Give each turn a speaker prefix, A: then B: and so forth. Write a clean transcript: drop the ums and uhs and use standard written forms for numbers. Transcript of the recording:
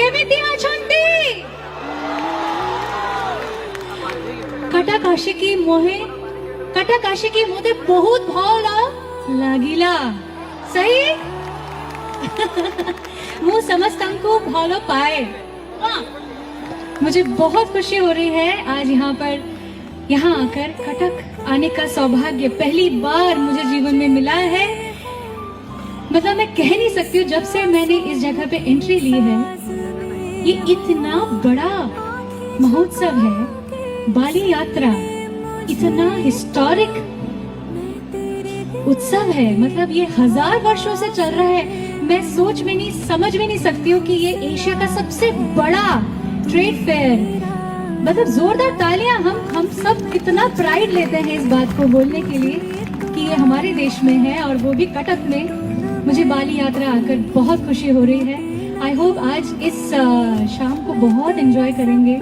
A: केमिति अछंती कटक आशिकी मोहे कटक आशिकी मोते बहुत भल लागिला सही मु समस्तंको भल पाए। मुझे बहुत खुशी हो रही है आज यहाँ आकर कटक आने का सौभाग्य पहली बार मुझे जीवन में मिला है। मतलब मैं कह नहीं सकती हूँ, जब से मैंने इस जगह पे एंट्री ली है, ये इतना बड़ा महोत्सव है, बाली यात्रा इतना हिस्टोरिक उत्सव है। मतलब ये 1000 वर्षों से चल रहा है। मैं सोच में नहीं समझ में नहीं सकती हूँ कि ये एशिया का सबसे बड़ा ट्रेड फेयर। मतलब जोरदार तालियां। हम सब कितना प्राइड लेते हैं इस बात को बोलने के लिए कि ये हमारे देश में है और वो भी कटक में। मुझे बाली यात्रा आकर बहुत खुशी हो रही है। आई होप आज इस शाम को बहुत एंजॉय करेंगे।